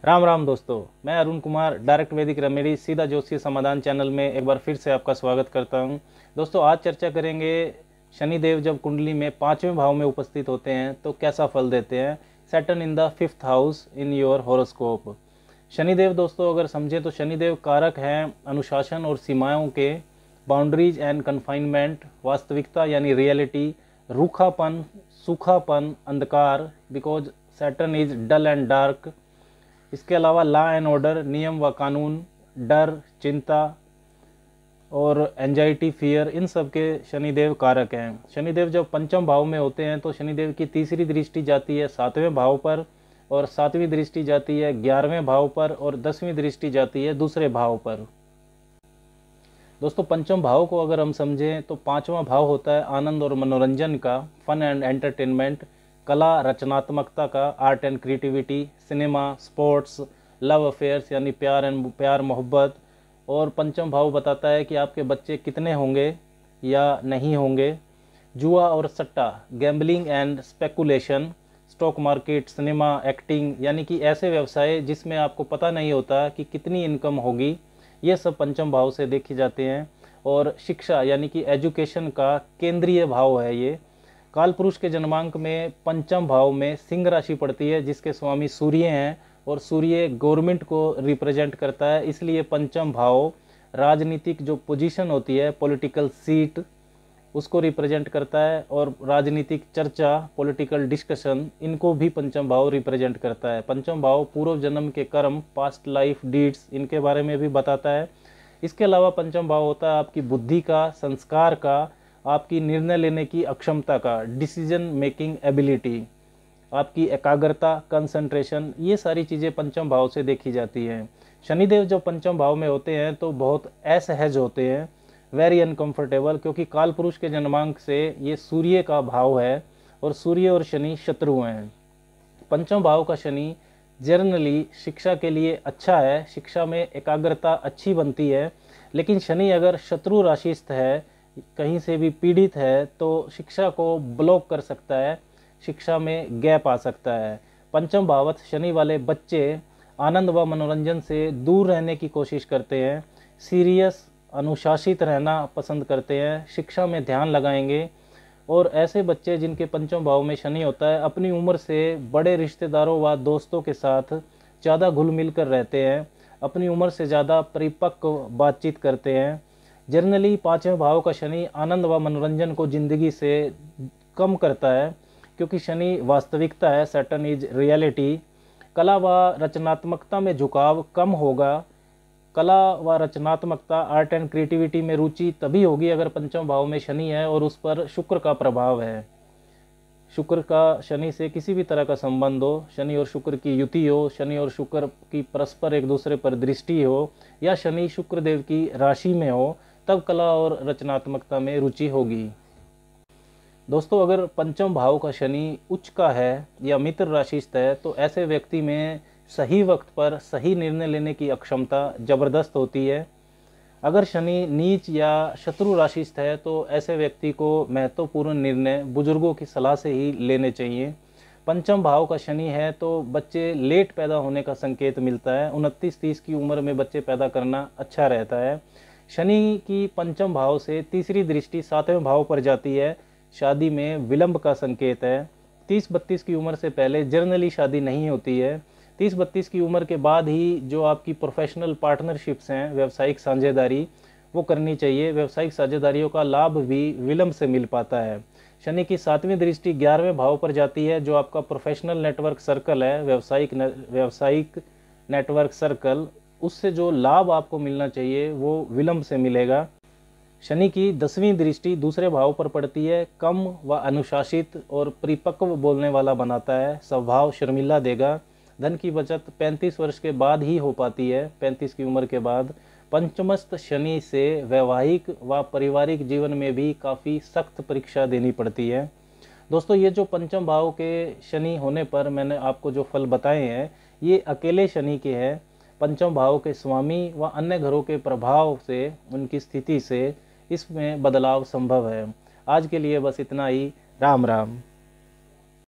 राम राम दोस्तों, मैं अरुण कुमार डायरेक्ट वैदिक रेमेडी सीधा ज्योतिषीय समाधान चैनल में एक बार फिर से आपका स्वागत करता हूं। दोस्तों, आज चर्चा करेंगे शनिदेव जब कुंडली में 5वें भाव में उपस्थित होते हैं तो कैसा फल देते हैं। Saturn in the 5th house in your horoscope. Shanidev दोस्तों अगर समझें तो शनिदेव कारक हैं अनुशासन और सीमाओं के, बाउंड्रीज एंड कन्फाइनमेंट, वास्तविकता यानी रियलिटी, रूखापन, सूखापन, अंधकार, because Saturn is dull and dark. इसके अलावा लॉ एंड ऑर्डर, नियम व कानून, डर, चिंता और एंजाइटी, फियर, इन सब के शनिदेव कारक हैं। शनिदेव जब पंचम भाव में होते हैं तो शनिदेव की तीसरी दृष्टि जाती है 7वें भाव पर, और 7वीं दृष्टि जाती है 11वें भाव पर, और 10वीं दृष्टि जाती है दूसरे भाव पर। दोस्तों, पंचम भाव को अगर हम समझें तो 5वां भाव होता है आनंद और मनोरंजन का, फन एंड एंटरटेनमेंट, कला रचनात्मकता का, art and creativity, cinema, sports, love affairs यानी प्यार मोहब्बत। और पंचम भाव बताता है कि आपके बच्चे कितने होंगे या नहीं होंगे। जुआ और सट्टा, gambling and speculation, stock market, cinema, acting, यानी कि ऐसे व्यवसाय जिसमें आपको पता नहीं होता कि कितनी इनकम होगी, ये सब पंचम भाव से देखे जाते हैं। और शिक्षा यानी कि एजुकेशन का केंद्रीय भाव है ये। काल पुरुष के जन्मांक में पंचम भाव में सिंह राशि पड़ती है जिसके स्वामी सूर्य हैं, और सूर्य गवर्नमेंट को रिप्रेजेंट करता है, इसलिए पंचम भाव राजनीतिक जो पोजीशन होती है, पॉलिटिकल सीट, उसको रिप्रेजेंट करता है। और राजनीतिक चर्चा, पॉलिटिकल डिस्कशन, इनको भी पंचम भाव रिप्रेजेंट करता है। पंचम भाव पूर्व जन्म के कर्म, पास्ट लाइफ डीड्स, इनके बारे में भी बताता है। इसके अलावा पंचम भाव होता है आपकी बुद्धि का, संस्कार का, आपकी निर्णय लेने की अक्षमता का, डिसीजन मेकिंग एबिलिटी, आपकी एकाग्रता, कंसंट्रेशन, ये सारी चीज़ें पंचम भाव से देखी जाती हैं। शनिदेव जब पंचम भाव में होते हैं तो बहुत असहज होते हैं, वेरी अनकंफर्टेबल, क्योंकि काल पुरुष के जन्मांक से ये सूर्य का भाव है और सूर्य और शनि शत्रु हैं। पंचम भाव का शनि जनरली शिक्षा के लिए अच्छा है, शिक्षा में एकाग्रता अच्छी बनती है। लेकिन शनि अगर शत्रु राशिस्थ है, कहीं से भी पीड़ित है, तो शिक्षा को ब्लॉक कर सकता है, शिक्षा में गैप आ सकता है। पंचम भावत शनि वाले बच्चे आनंद व मनोरंजन से दूर रहने की कोशिश करते हैं, सीरियस अनुशासित रहना पसंद करते हैं, शिक्षा में ध्यान लगाएंगे। और ऐसे बच्चे जिनके पंचम भाव में शनि होता है अपनी उम्र से बड़े रिश्तेदारों व दोस्तों के साथ ज़्यादा घुल मिल कर रहते हैं, अपनी उम्र से ज़्यादा परिपक्व बातचीत करते हैं। जनरली 5वें भाव का शनि आनंद व मनोरंजन को ज़िंदगी से कम करता है, क्योंकि शनि वास्तविकता है, सैटर्न इज रियलिटी। कला व रचनात्मकता में झुकाव कम होगा। कला व रचनात्मकता, आर्ट एंड क्रिएटिविटी में रुचि तभी होगी अगर पंचम भाव में शनि है और उस पर शुक्र का प्रभाव है। शुक्र का शनि से किसी भी तरह का संबंध हो, शनि और शुक्र की युति हो, शनि और शुक्र की परस्पर एक दूसरे पर दृष्टि हो, या शनि शुक्र देव की राशि में हो, तब कला और रचनात्मकता में रुचि होगी। दोस्तों, अगर पंचम भाव का शनि उच्च का है या मित्र राशिस्थ है तो ऐसे व्यक्ति में सही वक्त पर सही निर्णय लेने की अक्षमता जबरदस्त होती है। अगर शनि नीच या शत्रु राशिस्थ है तो ऐसे व्यक्ति को महत्वपूर्ण निर्णय बुजुर्गों की सलाह से ही लेने चाहिए। पंचम भाव का शनि है तो बच्चे लेट पैदा होने का संकेत मिलता है, 29-30 की उम्र में बच्चे पैदा करना अच्छा रहता है। शनि की पंचम भाव से तीसरी दृष्टि 7वें भाव पर जाती है, शादी में विलंब का संकेत है। 30-32 की उम्र से पहले जनरली शादी नहीं होती है। 30-32 की उम्र के बाद ही जो आपकी प्रोफेशनल पार्टनरशिप्स हैं, व्यावसायिक साझेदारी, वो करनी चाहिए। व्यावसायिक साझेदारियों का लाभ भी विलंब से मिल पाता है। शनि की 7वीं दृष्टि 11वें भाव पर जाती है, जो आपका प्रोफेशनल नेटवर्क सर्कल है, व्यावसायिक नेटवर्क सर्कल, उससे जो लाभ आपको मिलना चाहिए वो विलंब से मिलेगा। शनि की 10वीं दृष्टि दूसरे भाव पर पड़ती है, कम व अनुशासित और परिपक्व बोलने वाला बनाता है, स्वभाव शर्मिला देगा। धन की बचत 35 वर्ष के बाद ही हो पाती है, 35 की उम्र के बाद। पंचमस्त शनि से वैवाहिक व पारिवारिक जीवन में भी काफ़ी सख्त परीक्षा देनी पड़ती है। दोस्तों, ये जो पंचम भाव के शनि होने पर मैंने आपको जो फल बताए हैं, ये अकेले शनि के हैं। पंचम भाव के स्वामी व अन्य घरों के प्रभाव से, उनकी स्थिति से इसमें बदलाव संभव है। आज के लिए बस इतना ही। राम राम।